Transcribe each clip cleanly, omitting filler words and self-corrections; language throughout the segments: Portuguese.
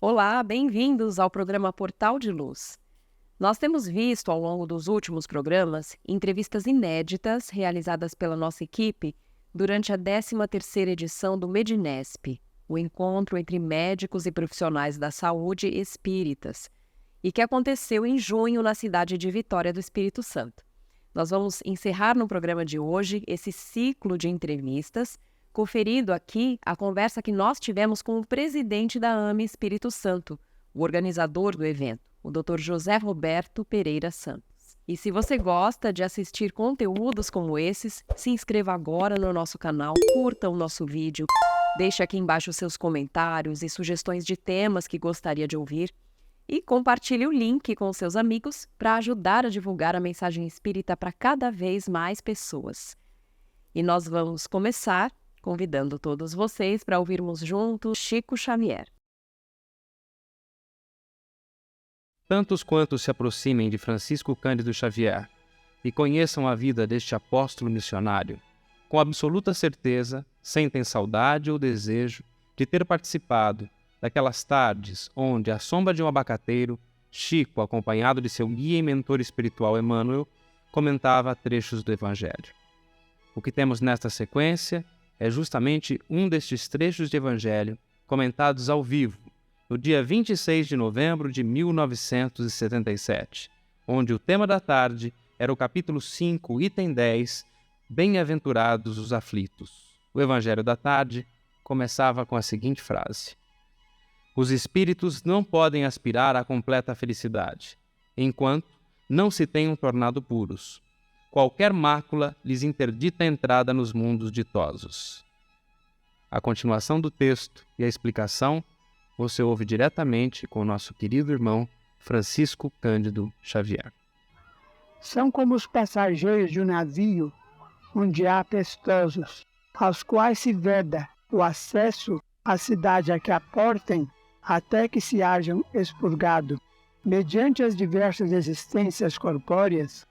Olá, bem-vindos ao programa Portal de Luz. Nós temos visto ao longo dos últimos programas entrevistas inéditas realizadas pela nossa equipe durante a 13ª edição do Medinesp, o encontro entre médicos e profissionais da saúde espíritas, e que aconteceu em junho na cidade de Vitória do Espírito Santo. Nós vamos encerrar no programa de hoje esse ciclo de entrevistas, conferindo aqui a conversa que nós tivemos com o presidente da AME Espírito Santo, o organizador do evento, o Dr. José Roberto Pereira Santos. E se você gosta de assistir conteúdos como esses, se inscreva agora no nosso canal, curta o nosso vídeo, deixe aqui embaixo seus comentários e sugestões de temas que gostaria de ouvir e compartilhe o link com seus amigos para ajudar a divulgar a mensagem espírita para cada vez mais pessoas. E nós vamos começar convidando todos vocês para ouvirmos juntos Chico Xavier. Tantos quantos se aproximem de Francisco Cândido Xavier e conheçam a vida deste apóstolo missionário, com absoluta certeza, sentem saudade ou desejo de ter participado daquelas tardes onde, à sombra de um abacateiro, Chico, acompanhado de seu guia e mentor espiritual Emmanuel, comentava trechos do Evangelho. O que temos nesta sequência é justamente um destes trechos de Evangelho comentados ao vivo, no dia 26 de novembro de 1977, onde o tema da tarde era o capítulo 5, item 10, Bem-aventurados os aflitos. O Evangelho da tarde começava com a seguinte frase: Os espíritos não podem aspirar à completa felicidade, enquanto não se tenham tornado puros. Qualquer mácula lhes interdita a entrada nos mundos ditosos. A continuação do texto e a explicação você ouve diretamente com o nosso querido irmão Francisco Cândido Xavier. São como os passageiros de um navio onde há pestosos, aos quais se veda o acesso à cidade a que aportem até que se hajam expurgado. Mediante as diversas existências corpóreas,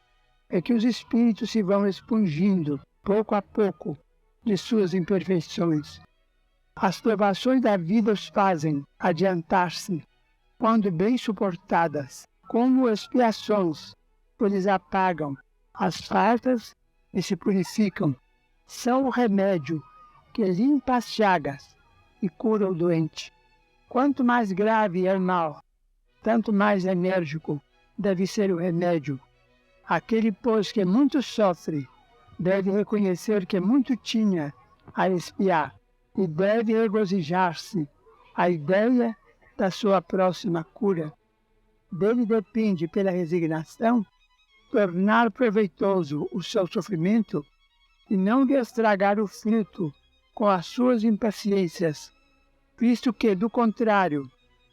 é que os espíritos se vão expungindo, pouco a pouco, de suas imperfeições. As provações da vida os fazem adiantar-se, quando bem suportadas, como expiações, pois apagam as faltas e se purificam. São o remédio que limpa as chagas e cura o doente. Quanto mais grave é o mal, tanto mais enérgico deve ser o remédio. Aquele, pois, que muito sofre, deve reconhecer que muito tinha a expiar e deve regozijar-se à ideia da sua próxima cura. Dele depende, pela resignação, tornar proveitoso o seu sofrimento e não lhe estragar o fruto com as suas impaciências, visto que, do contrário,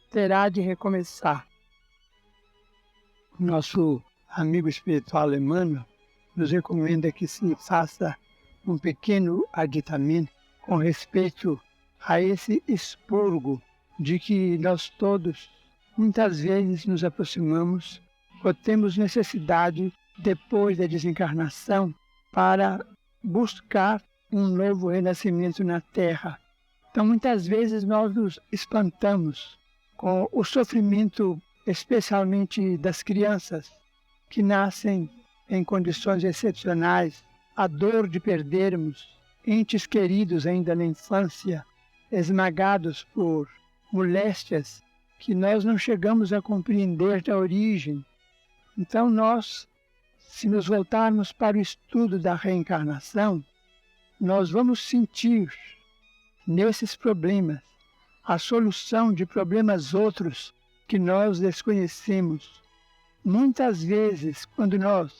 terá de recomeçar. Nosso amigo espiritual Emmanuel nos recomenda que se faça um pequeno aditamento com respeito a esse expurgo de que nós todos muitas vezes nos aproximamos ou temos necessidade depois da desencarnação para buscar um novo renascimento na Terra. Então muitas vezes nós nos espantamos com o sofrimento, especialmente das crianças, que nascem em condições excepcionais, a dor de perdermos entes queridos ainda na infância, esmagados por moléstias que nós não chegamos a compreender da origem. Então nós, se nos voltarmos para o estudo da reencarnação, nós vamos sentir nesses problemas a solução de problemas outros que nós desconhecemos. Muitas vezes, quando nós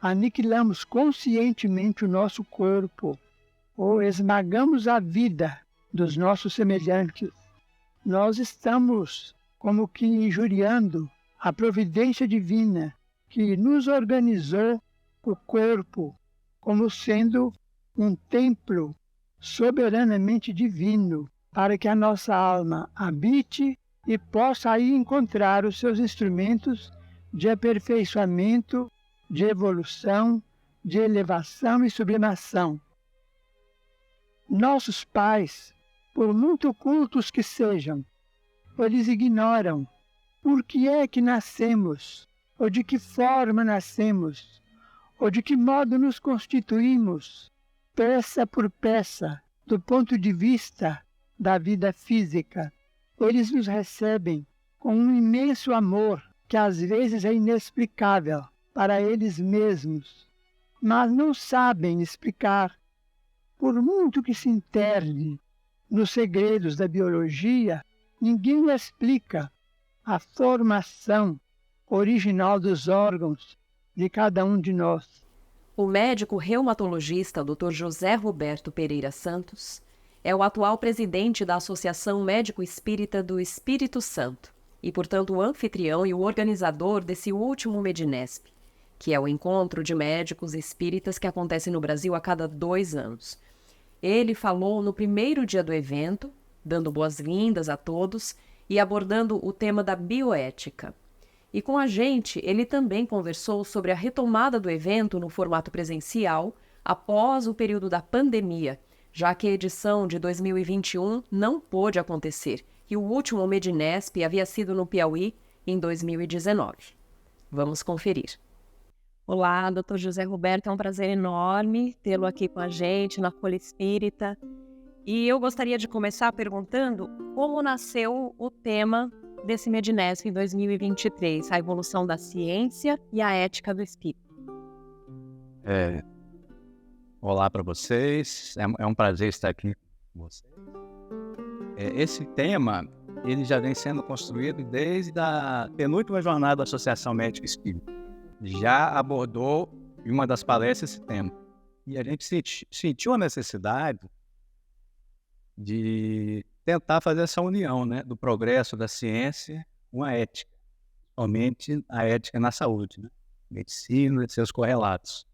aniquilamos conscientemente o nosso corpo ou esmagamos a vida dos nossos semelhantes, nós estamos como que injuriando a providência divina que nos organizou o corpo como sendo um templo soberanamente divino, para que a nossa alma habite e possa aí encontrar os seus instrumentos de aperfeiçoamento, de evolução, de elevação e sublimação. Nossos pais, por muito cultos que sejam, eles ignoram por que é que nascemos, ou de que forma nascemos, ou de que modo nos constituímos, peça por peça, do ponto de vista da vida física. Eles nos recebem com um imenso amor que às vezes é inexplicável para eles mesmos, mas não sabem explicar. Por muito que se interne nos segredos da biologia, ninguém explica a formação original dos órgãos de cada um de nós. O médico reumatologista Dr. José Roberto Pereira Santos é o atual presidente da Associação Médico Espírita do Espírito Santo e, portanto, o anfitrião e o organizador desse último Medinesp, que é o encontro de médicos espíritas que acontece no Brasil a cada 2 anos. Ele falou no primeiro dia do evento, dando boas-vindas a todos e abordando o tema da bioética. E com a gente, ele também conversou sobre a retomada do evento no formato presencial após o período da pandemia, já que a edição de 2021 não pôde acontecer e o último Medinesp havia sido no Piauí em 2019. Vamos conferir. Olá, Dr. José Roberto, é um prazer enorme tê-lo aqui com a gente na Folha Espírita. E eu gostaria de começar perguntando como nasceu o tema desse Medinesp em 2023, a evolução da ciência e a ética do espírito. Olá para vocês, é um prazer estar aqui com vocês. Esse tema ele já vem sendo construído desde a penúltima jornada da Associação Médica Espírita. Já abordou em uma das palestras esse tema. E a gente sentiu a necessidade de tentar fazer essa união, né, do progresso da ciência com a ética, somente a ética na saúde, né? Medicina e seus correlatos.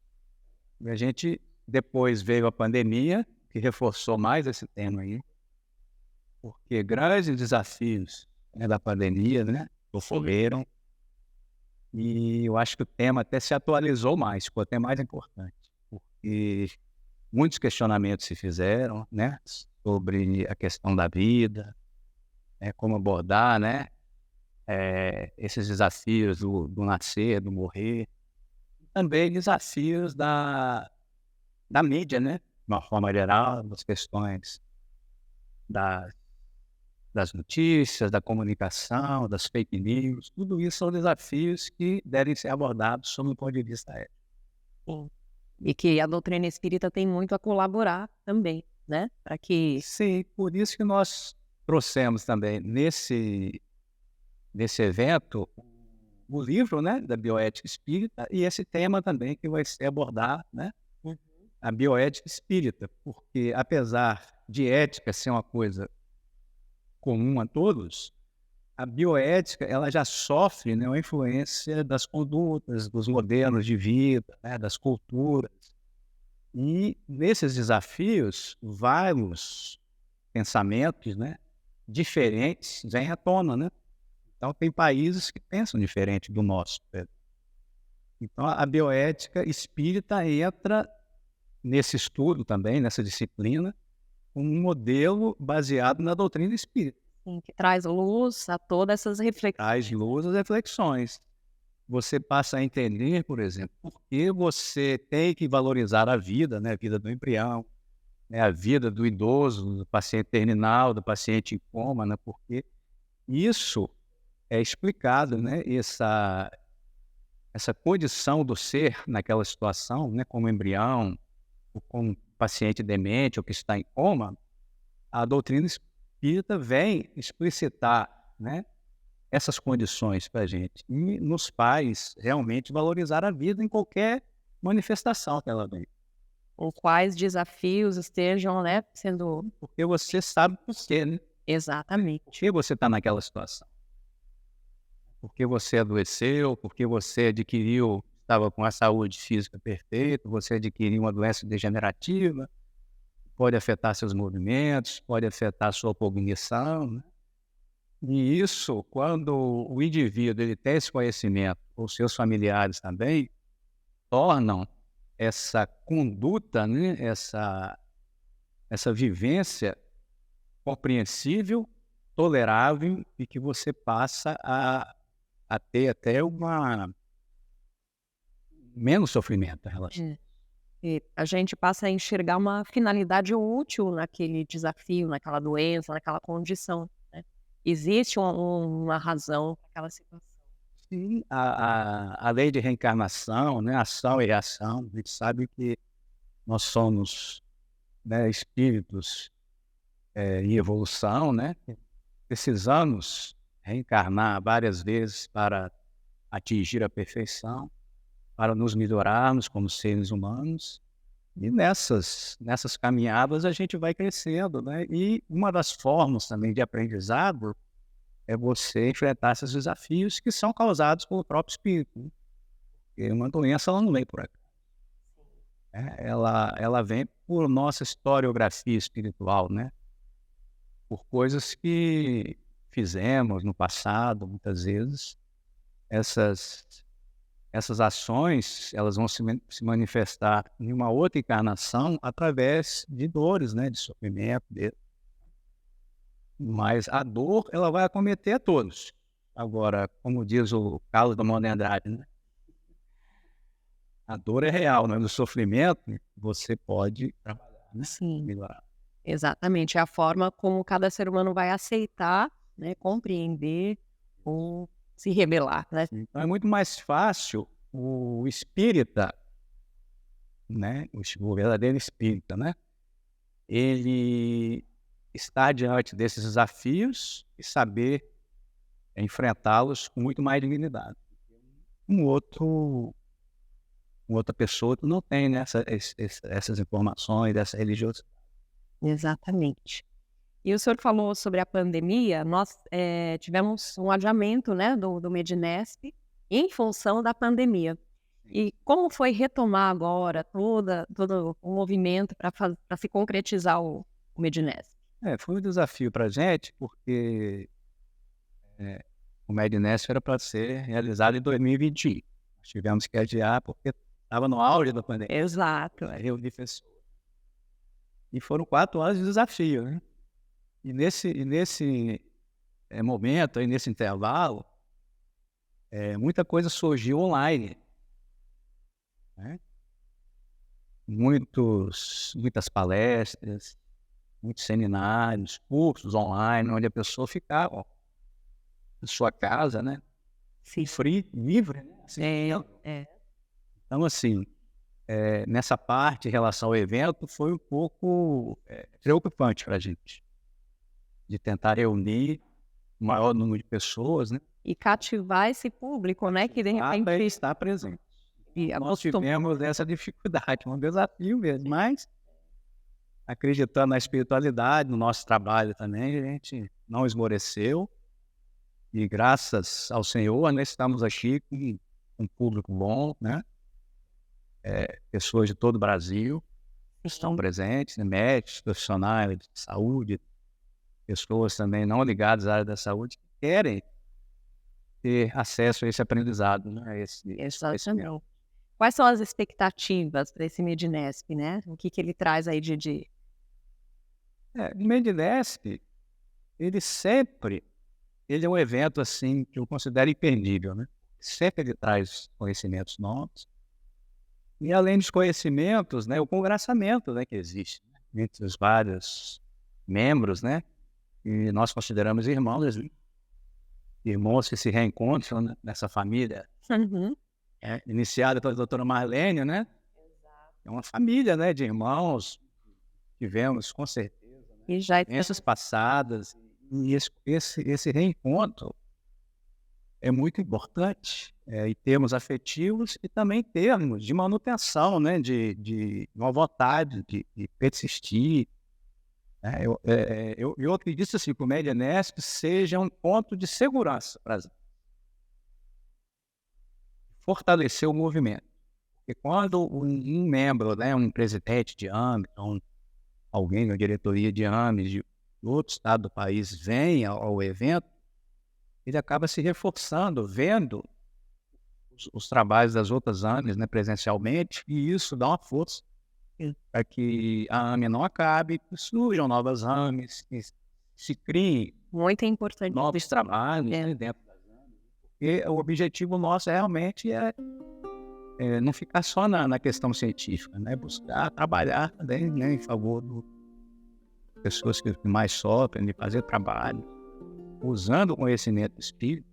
E a gente, depois veio a pandemia, que reforçou mais esse tema aí, porque grandes desafios, né, da pandemia, né, ocorreram, e eu acho que o tema até se atualizou mais, ficou até mais importante, porque muitos questionamentos se fizeram, né, sobre a questão da vida, como abordar, né, esses desafios do nascer, do morrer, também desafios da mídia, né, de uma forma geral, das questões das notícias, da comunicação, das fake news, tudo isso são desafios que devem ser abordados sob o ponto de vista ético. Sim. E que a doutrina espírita tem muito a colaborar também, né? Para que... Sim, por isso que nós trouxemos também nesse evento o livro, né, da bioética espírita e esse tema também que vai ser abordado, né, a bioética espírita, porque apesar de ética ser uma coisa comum a todos, a bioética ela já sofre, né, uma influência das condutas, dos modelos de vida, né, das culturas. E nesses desafios, vários pensamentos, né, diferentes vêm à tona, né? Então, tem países que pensam diferente do nosso. Então, a bioética espírita entra nesse estudo também, nessa disciplina, um modelo baseado na doutrina espírita. Sim, que traz luz a todas essas reflexões. Traz luz às reflexões. Você passa a entender, por exemplo, por que você tem que valorizar a vida, né? A vida do embrião, né? A vida do idoso, do paciente terminal, do paciente em coma, né? Porque isso é explicado, né? Essa condição do ser naquela situação, né? Como embrião, ou como paciente demente ou que está em coma, a doutrina espírita vem explicitar, né, essas condições para a gente e nos faz realmente valorizar a vida em qualquer manifestação que ela vem. Ou quais desafios estejam, né, sendo... Porque você sabe por quê, né? Por Exatamente. que você está naquela situação? Porque você adoeceu, porque você adquiriu, estava com a saúde física perfeita, você adquiriu uma doença degenerativa, pode afetar seus movimentos, pode afetar sua cognição, né? E isso, quando o indivíduo ele tem esse conhecimento, ou seus familiares também, tornam essa conduta, né, essa vivência compreensível, tolerável e que você passa a ter até menos sofrimento em relação. É. E a gente passa a enxergar uma finalidade útil naquele desafio, naquela doença, naquela condição, né? Existe uma razão para aquela situação. Sim, a lei de reencarnação, né, ação e reação, a gente sabe que nós somos, né, espíritos em evolução, né? Precisamos reencarnar várias vezes para atingir a perfeição, para nos melhorarmos como seres humanos. E nessas caminhadas a gente vai crescendo, né? E uma das formas também de aprendizado é você enfrentar esses desafios que são causados pelo próprio espírito, né? Porque uma doença ela não vem por acaso, né? Ela vem por nossa historiografia espiritual, né? Por coisas que fizemos no passado, muitas vezes. Essas ações, elas vão se manifestar em uma outra encarnação através de dores, né, de sofrimento. Mas a dor, ela vai acometer a todos. Agora, como diz o Carlos Drummond de Andrade, né, a dor é real, mas o sofrimento você pode trabalhar, né, Sim, melhorar. exatamente. É a forma como cada ser humano vai aceitar, né, compreender ou se rebelar, né? Então é muito mais fácil o espírita, né, o verdadeiro espírita, né, ele está diante desses desafios e saber enfrentá-los com muito mais dignidade. Outra pessoa que não tem, né, essas informações, essa religiosidade. Exatamente. E o senhor falou sobre a pandemia, nós tivemos um adiamento, né, do Medinesp em função da pandemia. E como foi retomar agora todo o movimento para se concretizar o Medinesp? Foi um desafio para a gente, porque o Medinesp era para ser realizado em 2021. Nós tivemos que adiar porque estava no auge da pandemia. Exato. Reunir pessoas. E foram 4 anos de desafio, né? E nesse momento, aí, nesse intervalo, muita coisa surgiu online, né? Muitas palestras, muitos seminários, cursos online, onde a pessoa ficava na sua casa, né? Sim. Livre, né? Então, assim, nessa parte em relação ao evento, foi um pouco preocupante para a gente, de tentar reunir o maior número de pessoas, né? E cativar esse público, né, que de repente está presente. e Nós tivemos essa dificuldade, um desafio mesmo, mas acreditando na espiritualidade, no nosso trabalho também, a gente não esmoreceu. E graças ao Senhor, né, estamos aqui com um público bom, né? Pessoas de todo o Brasil estão presentes, né? Médicos, profissionais de saúde, pessoas também não ligadas à área da saúde que querem ter acesso a esse aprendizado, né? Exatamente. Quais são as expectativas para esse Medinesp, né? O que ele traz aí de... O Medinesp, ele é um evento assim que eu considero imperdível, né? Sempre ele traz conhecimentos novos. E além dos conhecimentos, né, o congraçamento, né, que existe, né, entre os vários membros, né? E nós consideramos irmãos, né? Irmãos que se reencontram, né, nessa família. Uhum. Iniciada pela doutora Marlene, né? É uma família, né, de irmãos. Tivemos, com certeza, né, E já experiências passadas. E esse reencontro é muito importante, em termos afetivos e também em termos de manutenção, né, de uma vontade de persistir, né. Eu acredito assim, que o Média-Nesp seja um ponto de segurança para fortalecer o movimento. Porque quando um membro, né, um presidente de AME, alguém da diretoria de AME de outro estado do país vem ao evento, ele acaba se reforçando, vendo os trabalhos das outras AMEs, né, presencialmente, e isso dá uma força para que a AME não acabe, que surjam novas AMEs, que se criem Muito importante. novos trabalhos, né, dentro das AMEs. Porque o objetivo nosso realmente é não ficar só na questão científica, né, buscar trabalhar também, né, em favor das pessoas que mais sofrem, de fazer trabalho, usando o conhecimento espírita,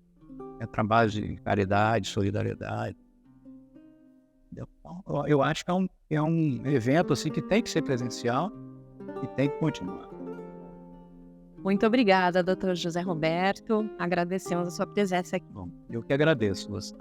trabalhos de caridade, solidariedade. Então, eu acho que é um evento assim, que tem que ser presencial e tem que continuar. Muito obrigada, Dr. José Roberto. Agradecemos a sua presença aqui. Bom, eu que agradeço você.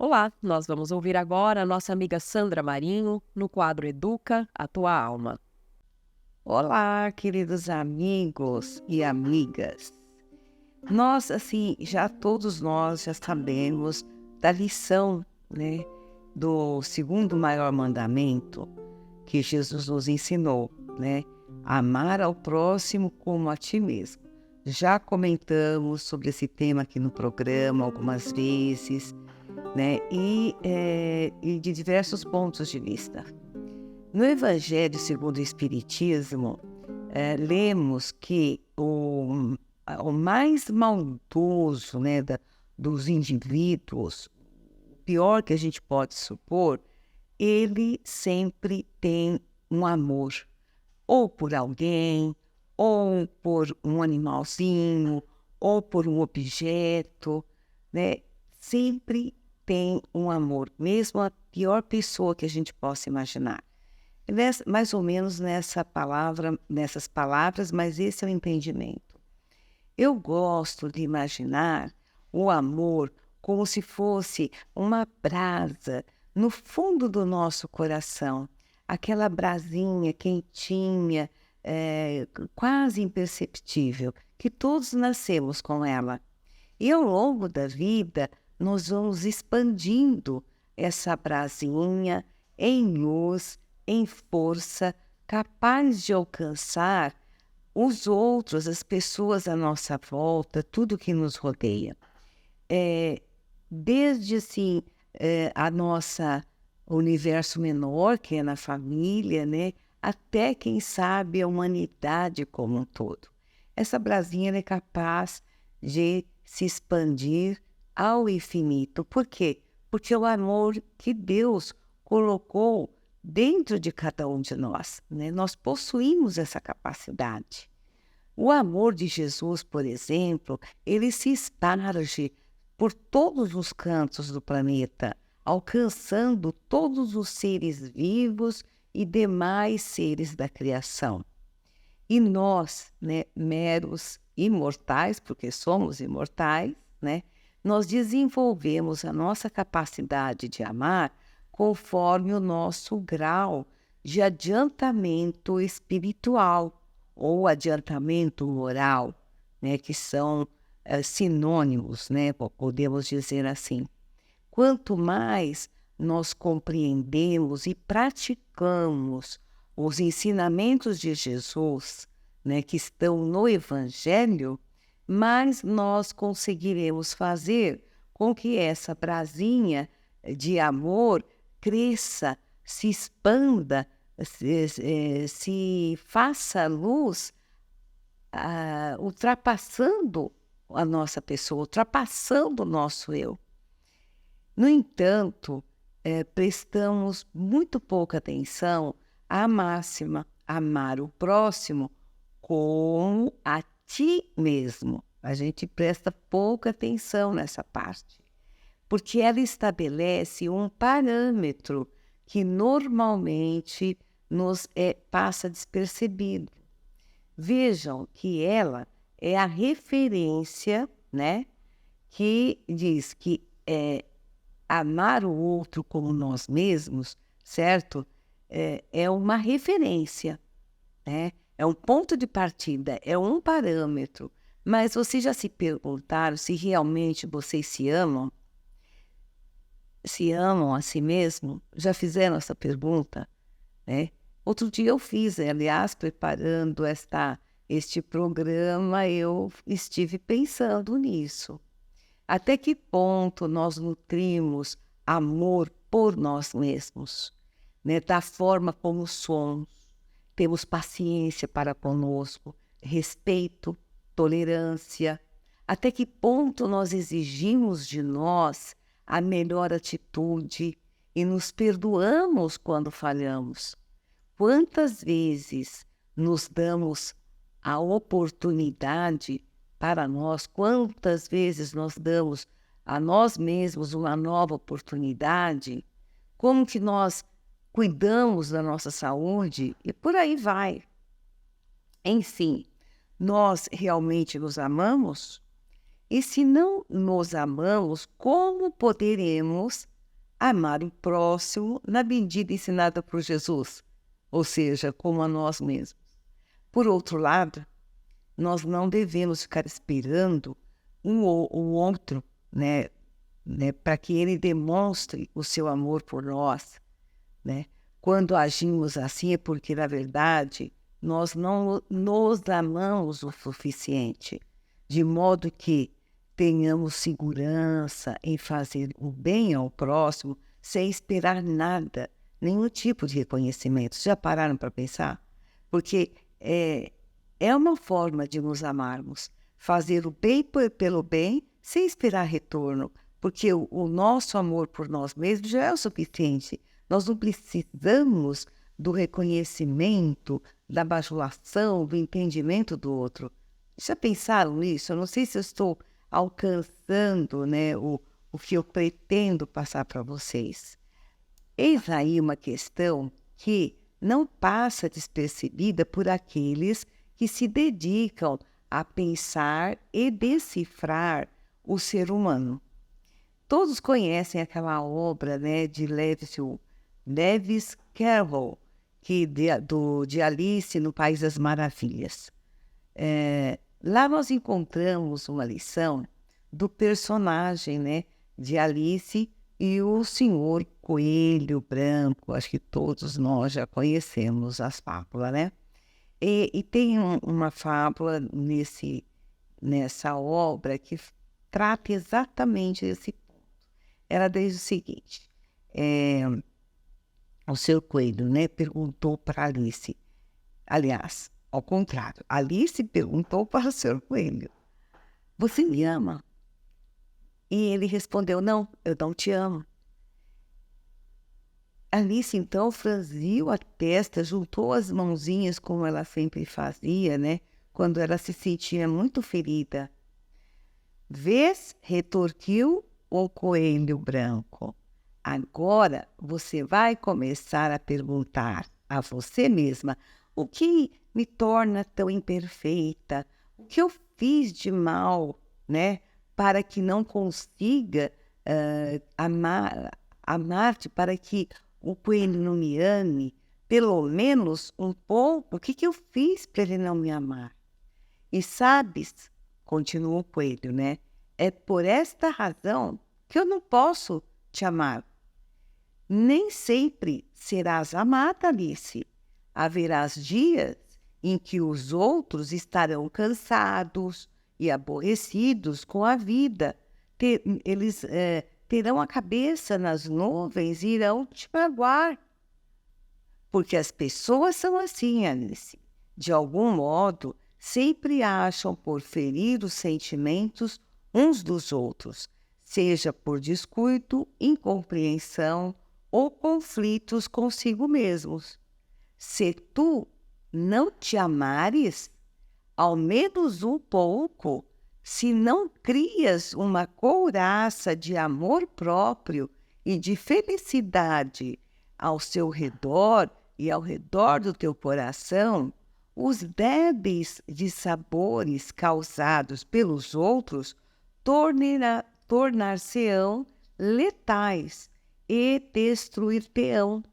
Olá, nós vamos ouvir agora a nossa amiga Sandra Marinho no quadro Educa a Tua Alma. Olá, queridos amigos e amigas. Nós, assim, todos nós já sabemos da lição, né, do segundo maior mandamento que Jesus nos ensinou, né? Amar ao próximo como a ti mesmo. Já comentamos sobre esse tema aqui no programa algumas vezes, né? E de diversos pontos de vista. No Evangelho segundo o Espiritismo, lemos que o mais maldoso, né, dos indivíduos, o pior que a gente pode supor, ele sempre tem um amor, ou por alguém, ou por um animalzinho, ou por um objeto, né? Sempre tem um amor, mesmo a pior pessoa que a gente possa imaginar. Mais ou menos nessas palavras, mas esse é o entendimento. Eu gosto de imaginar o amor como se fosse uma brasa no fundo do nosso coração, aquela brasinha quentinha, quase imperceptível, que todos nascemos com ela. E ao longo da vida, nós vamos expandindo essa brasinha em luz, em força, capaz de alcançar os outros, as pessoas à nossa volta, tudo que nos rodeia. Desde assim, a nossa universo menor, que é na família, né, até, quem sabe, a humanidade como um todo. Essa brasinha é capaz de se expandir ao infinito. Por quê? Porque o amor que Deus colocou dentro de cada um de nós, né? Nós possuímos essa capacidade. O amor de Jesus, por exemplo, ele se esparge por todos os cantos do planeta, alcançando todos os seres vivos e demais seres da criação. E nós, né, meros imortais, porque somos imortais, né, nós desenvolvemos a nossa capacidade de amar conforme o nosso grau de adiantamento espiritual ou adiantamento moral, né, que são sinônimos, né, podemos dizer assim. Quanto mais nós compreendemos e praticamos os ensinamentos de Jesus, né, que estão no Evangelho, mais nós conseguiremos fazer com que essa brasinha de amor cresça, se expanda, se faça luz, ultrapassando a nossa pessoa, ultrapassando o nosso eu. No entanto, prestamos muito pouca atenção à máxima, amar o próximo como a ti mesmo. A gente presta pouca atenção nessa parte, porque ela estabelece um parâmetro que normalmente nos passa despercebido. Vejam que ela é a referência, né, que diz que amar o outro como nós mesmos, certo? É uma referência, né? É um ponto de partida, é um parâmetro. Mas vocês já se perguntaram se realmente vocês se amam? Se amam a si mesmo? Já fizeram essa pergunta, né? Outro dia eu fiz, aliás, preparando este programa, eu estive pensando nisso. Até que ponto nós nutrimos amor por nós mesmos, né? Da forma como somos, temos paciência para conosco, respeito, tolerância. Até que ponto nós exigimos de nós a melhor atitude e nos perdoamos quando falhamos? Quantas vezes nos damos a oportunidade para nós, quantas vezes nós damos a nós mesmos uma nova oportunidade, como que nós cuidamos da nossa saúde e por aí vai. Enfim, nós realmente nos amamos? E se não nos amamos, como poderemos amar o próximo na medida ensinada por Jesus? Ou seja, como a nós mesmos. Por outro lado, nós não devemos ficar esperando o outro, né, para que ele demonstre o seu amor por nós, né? Quando agimos assim é porque, na verdade, nós não nos amamos o suficiente, de modo que tenhamos segurança em fazer o bem ao próximo sem esperar nada, nenhum tipo de reconhecimento. Já pararam para pensar? Porque é uma forma de nos amarmos, fazer o bem pelo bem sem esperar retorno, porque o nosso amor por nós mesmos já é o suficiente. Nós não precisamos do reconhecimento, da bajulação, do entendimento do outro. Já pensaram nisso? Eu não sei se eu estou alcançando, né, o que eu pretendo passar para vocês. Eis aí uma questão que não passa despercebida por aqueles que se dedicam a pensar e decifrar o ser humano. Todos conhecem aquela obra, né, de Lewis Carroll, de Alice no País das Maravilhas. Lá nós encontramos uma lição do personagem, né, de Alice e o Senhor Coelho Branco. Acho que todos nós já conhecemos as fábulas, né? E tem uma fábula nessa obra que trata exatamente esse ponto. Ela diz o seguinte, o Senhor Coelho, né, perguntou para Alice, aliás, ao contrário, Alice perguntou para o Senhor Coelho, você me ama? E ele respondeu, não, eu não te amo. Alice, então, franziu a testa, juntou as mãozinhas, como ela sempre fazia, né? Quando ela se sentia muito ferida. Vês, retorquiu o Coelho Branco. Agora você vai começar a perguntar a você mesma o que me torna tão imperfeita, o que eu fiz de mal, né? Para que não consiga amar-te, para que o coelho não me ame, pelo menos um pouco, o que eu fiz para ele não me amar? E sabes, continuou o coelho, né? É por esta razão que eu não posso te amar. Nem sempre serás amada, Alice. Haverás dias em que os outros estarão cansados e aborrecidos com a vida. Eles terão a cabeça nas nuvens e irão te magoar. Porque as pessoas são assim, Alice. De algum modo, sempre acham por ferir os sentimentos uns dos outros, seja por descuido, incompreensão ou conflitos consigo mesmos. Se tu não te amares, ao menos um pouco, se não crias uma couraça de amor próprio e de felicidade ao seu redor e ao redor do teu coração, os débeis dissabores causados pelos outros tornar-se-ão letais e destruir-te-ão.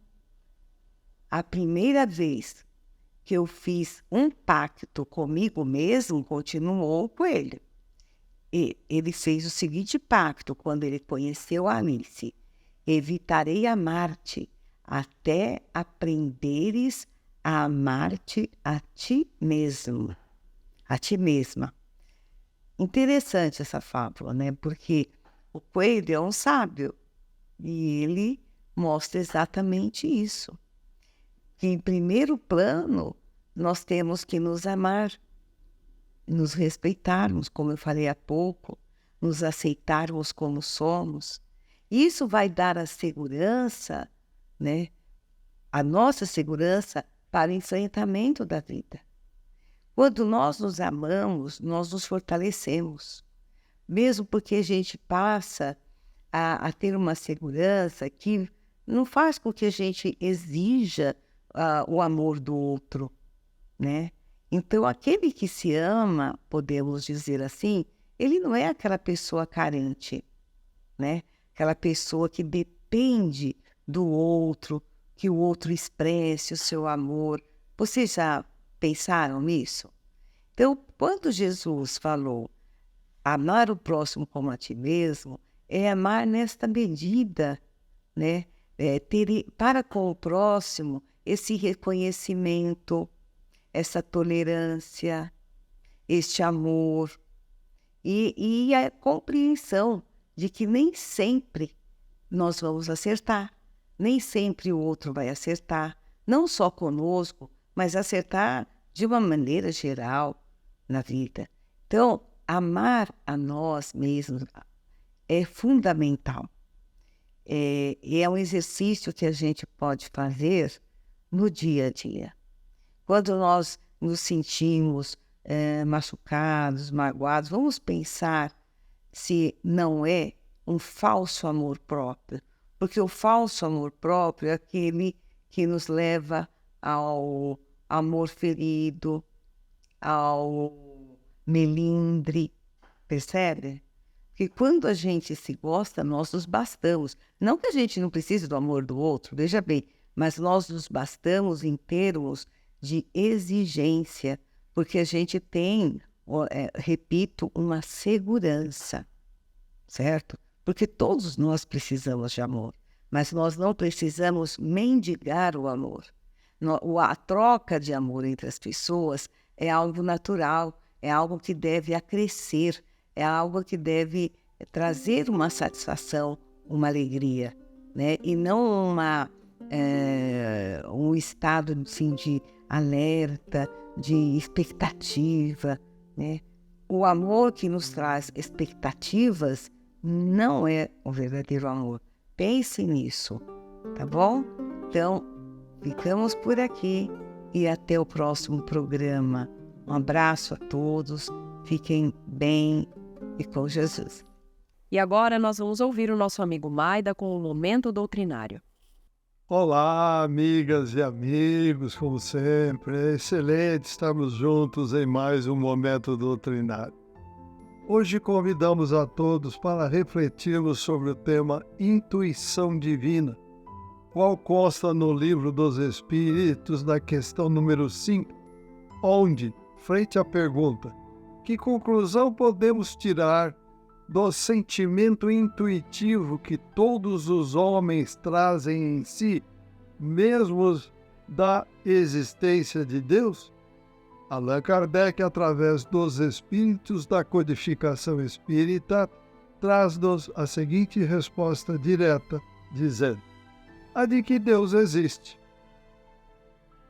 A primeira vez que eu fiz um pacto comigo mesmo, continuou o coelho. E ele fez o seguinte pacto quando ele conheceu a Alice: evitarei amar-te até aprenderes a amar-te a ti mesmo, a ti mesma. Interessante essa fábula, né? Porque o coelho é um sábio e ele mostra exatamente isso. Que em primeiro plano nós temos que nos amar, nos respeitarmos, como eu falei há pouco, nos aceitarmos como somos. Isso vai dar a segurança, né? A nossa segurança para o enfrentamento da vida. Quando nós nos amamos, nós nos fortalecemos, mesmo porque a gente passa a ter uma segurança que não faz com que a gente exija o amor do outro, né? Então, aquele que se ama, podemos dizer assim, ele não é aquela pessoa carente, né? Aquela pessoa que depende do outro, que o outro expresse o seu amor. Vocês já pensaram nisso? Então, quando Jesus falou amar o próximo como a ti mesmo, é amar nesta medida, né? Ter para com o próximo esse reconhecimento, essa tolerância, este amor e a compreensão de que nem sempre nós vamos acertar, nem sempre o outro vai acertar, não só conosco, mas acertar de uma maneira geral na vida. Então, amar a nós mesmos é fundamental. E é um exercício que a gente pode fazer no dia a dia. Quando nós nos sentimos machucados, magoados, vamos pensar se não é um falso amor próprio. Porque o falso amor próprio é aquele que nos leva ao amor ferido, ao melindre, percebe? Porque quando a gente se gosta, nós nos bastamos. Não que a gente não precise do amor do outro, veja bem, mas nós nos bastamos em termos de exigência, porque a gente tem, repito, uma segurança, certo? Porque todos nós precisamos de amor, mas nós não precisamos mendigar o amor. A troca de amor entre as pessoas é algo natural, é algo que deve acrescer, é algo que deve trazer uma satisfação, uma alegria, né? E não um estado assim, de alerta, de expectativa, né? O amor que nos traz expectativas não é o verdadeiro amor. Pense nisso, tá bom? Então, ficamos por aqui e até o próximo programa. Um abraço a todos, fiquem bem e com Jesus. E agora nós vamos ouvir o nosso amigo Maida com o Momento Doutrinário. Olá, amigas e amigos, como sempre, é excelente estarmos juntos em mais um Momento Doutrinário. Hoje convidamos a todos para refletirmos sobre o tema Intuição Divina, qual consta no Livro dos Espíritos, na questão número 5, onde, frente à pergunta, que conclusão podemos tirar do sentimento intuitivo que todos os homens trazem em si, mesmo da existência de Deus? Allan Kardec, através dos Espíritos da Codificação Espírita, traz-nos a seguinte resposta direta, dizendo: a de que Deus existe.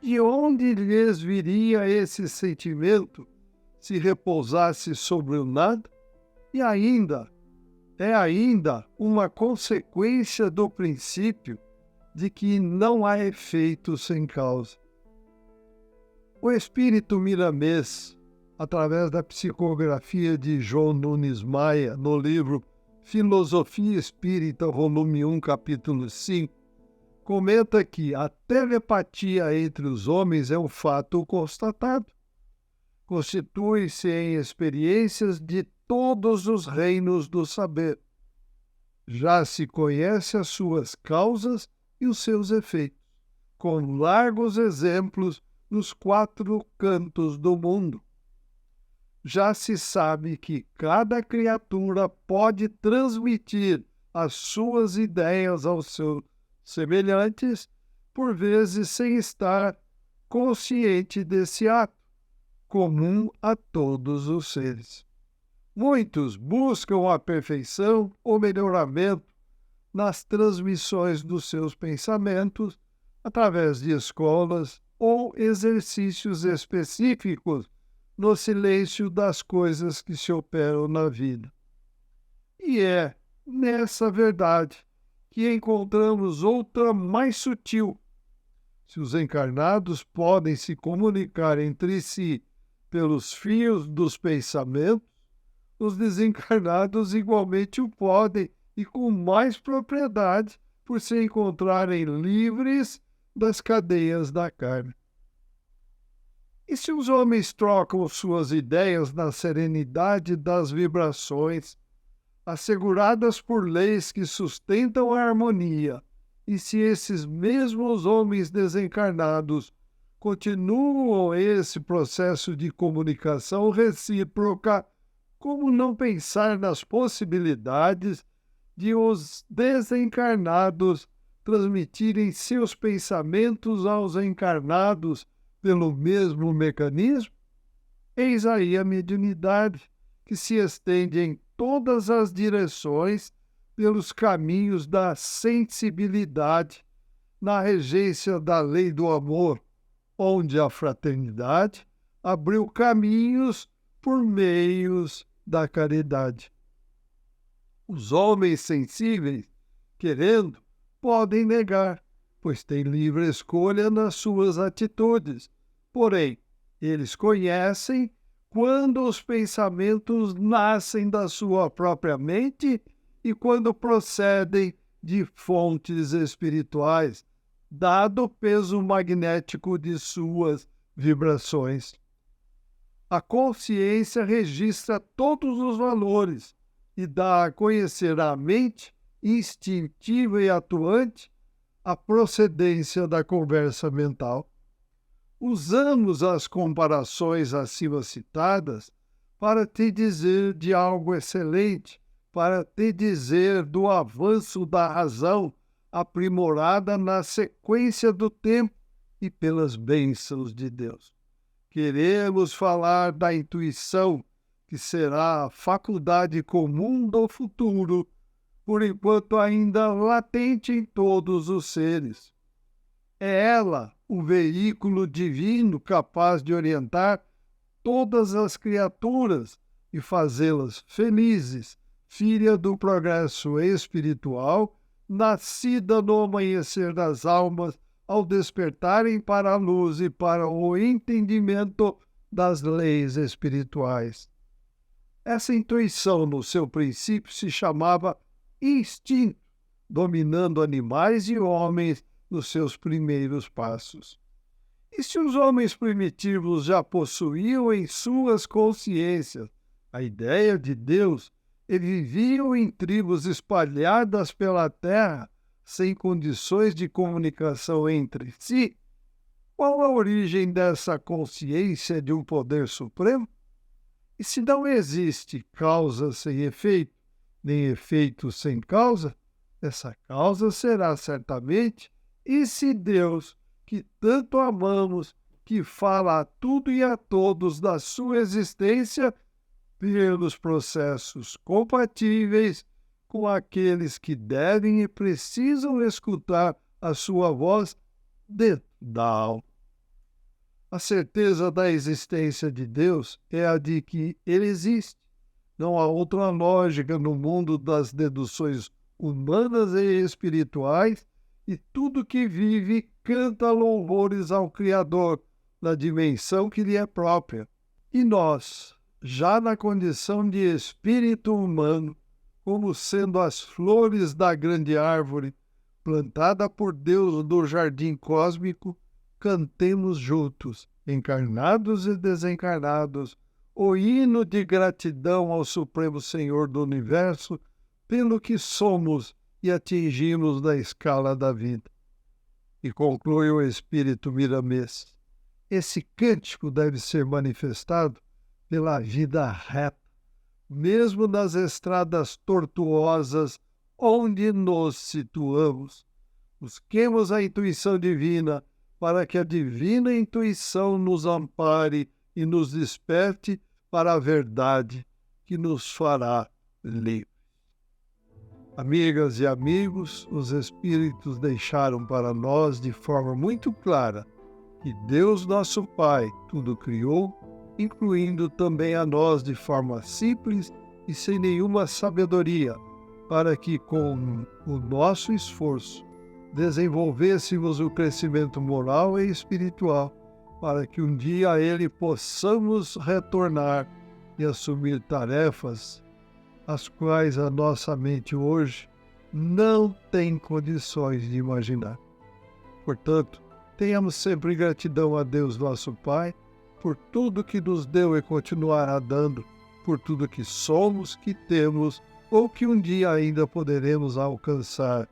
De onde lhes viria esse sentimento se repousasse sobre o nada? E é ainda uma consequência do princípio de que não há efeito sem causa. O espírito Miramês, através da psicografia de João Nunes Maia, no livro Filosofia Espírita, volume 1, capítulo 5, comenta que a telepatia entre os homens é um fato constatado. Constitui-se em experiências de todos os reinos do saber. Já se conhece as suas causas e os seus efeitos, com largos exemplos nos 4 cantos do mundo. Já se sabe que cada criatura pode transmitir as suas ideias aos seus semelhantes, por vezes sem estar consciente desse ato, comum a todos os seres. Muitos buscam a perfeição ou melhoramento nas transmissões dos seus pensamentos através de escolas ou exercícios específicos no silêncio das coisas que se operam na vida. E é nessa verdade que encontramos outra mais sutil. Se os encarnados podem se comunicar entre si pelos fios dos pensamentos, os desencarnados igualmente o podem e com mais propriedade por se encontrarem livres das cadeias da carne. E se os homens trocam suas ideias na serenidade das vibrações, asseguradas por leis que sustentam a harmonia, e se esses mesmos homens desencarnados continuam esse processo de comunicação recíproca, como não pensar nas possibilidades de os desencarnados transmitirem seus pensamentos aos encarnados pelo mesmo mecanismo? Eis aí a mediunidade, que se estende em todas as direções pelos caminhos da sensibilidade, na regência da lei do amor, onde a fraternidade abriu caminhos por meios da caridade. Os homens sensíveis, querendo, podem negar, pois têm livre escolha nas suas atitudes. Porém, eles conhecem quando os pensamentos nascem da sua própria mente e quando procedem de fontes espirituais, dado o peso magnético de suas vibrações. A consciência registra todos os valores e dá a conhecer à mente instintiva e atuante a procedência da conversa mental. Usamos as comparações acima citadas para te dizer de algo excelente, para te dizer do avanço da razão aprimorada na sequência do tempo e pelas bênçãos de Deus. Queremos falar da intuição, que será a faculdade comum do futuro, por enquanto ainda latente em todos os seres. É ela o veículo divino capaz de orientar todas as criaturas e fazê-las felizes, filha do progresso espiritual, nascida no amanhecer das almas, ao despertarem para a luz e para o entendimento das leis espirituais. Essa intuição, no seu princípio, se chamava instinto, dominando animais e homens nos seus primeiros passos. E se os homens primitivos já possuíam em suas consciências a ideia de Deus e viviam em tribos espalhadas pela terra, sem condições de comunicação entre si, qual a origem dessa consciência de um poder supremo? E se não existe causa sem efeito, nem efeito sem causa, essa causa será certamente esse Deus que tanto amamos, que fala a tudo e a todos da sua existência pelos processos compatíveis com aqueles que devem e precisam escutar a sua voz dentro da alma. A certeza da existência de Deus é a de que Ele existe. Não há outra lógica no mundo das deduções humanas e espirituais, e tudo que vive canta louvores ao Criador, na dimensão que lhe é própria. E nós, já na condição de espírito humano, como sendo as flores da grande árvore, plantada por Deus no jardim cósmico, cantemos juntos, encarnados e desencarnados, o hino de gratidão ao Supremo Senhor do Universo pelo que somos e atingimos na escala da vida. E conclui o Espírito Miramês: esse cântico deve ser manifestado pela vida reta, mesmo nas estradas tortuosas onde nos situamos. Busquemos a intuição divina para que a divina intuição nos ampare e nos desperte para a verdade que nos fará livres. Amigas e amigos, os Espíritos deixaram para nós de forma muito clara que Deus, nosso Pai, tudo criou, incluindo também a nós de forma simples e sem nenhuma sabedoria, para que com o nosso esforço desenvolvêssemos o crescimento moral e espiritual, para que um dia a Ele possamos retornar e assumir tarefas as quais a nossa mente hoje não tem condições de imaginar. Portanto, tenhamos sempre gratidão a Deus, nosso Pai, por tudo que nos deu e continuará dando, por tudo que somos, que temos ou que um dia ainda poderemos alcançar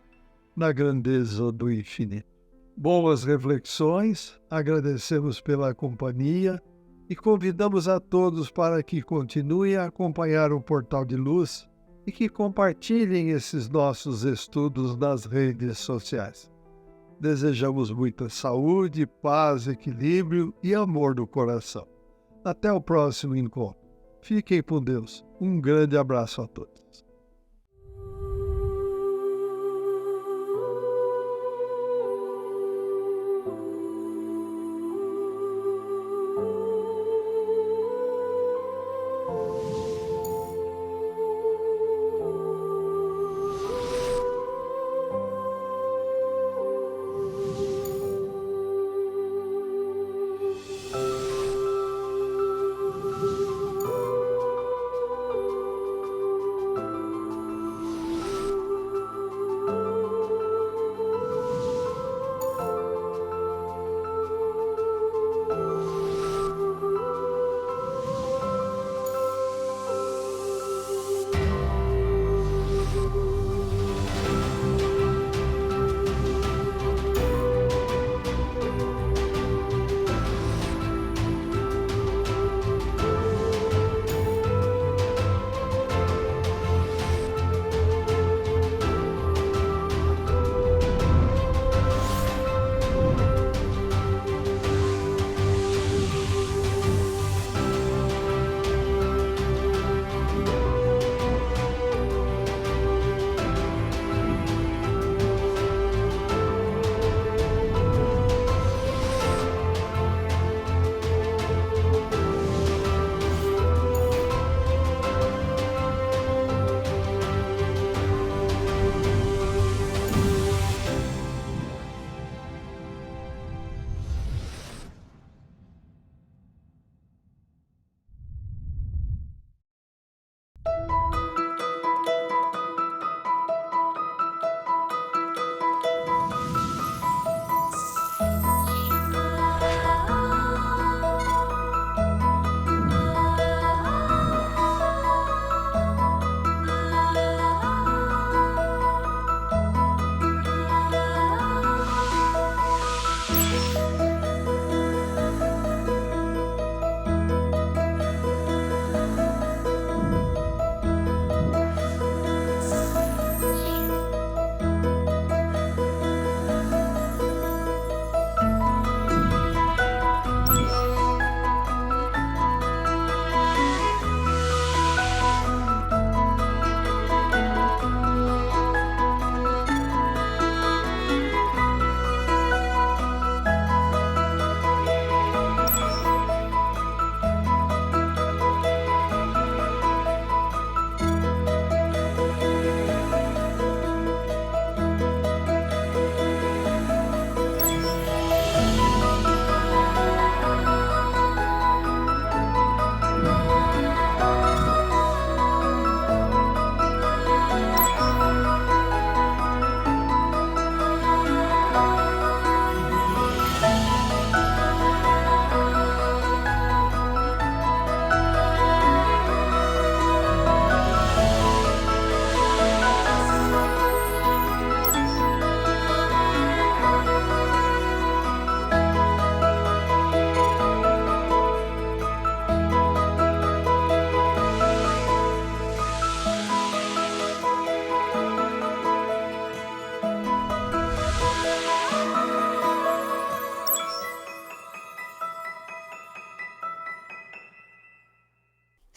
na grandeza do infinito. Boas reflexões, agradecemos pela companhia e convidamos a todos para que continuem a acompanhar o Portal de Luz e que compartilhem esses nossos estudos nas redes sociais. Desejamos muita saúde, paz, equilíbrio e amor no coração. Até o próximo encontro. Fiquem com Deus. Um grande abraço a todos.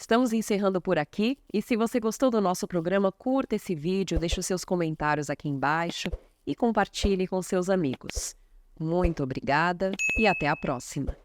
Estamos encerrando por aqui e se você gostou do nosso programa, curta esse vídeo, deixe os seus comentários aqui embaixo e compartilhe com seus amigos. Muito obrigada e até a próxima!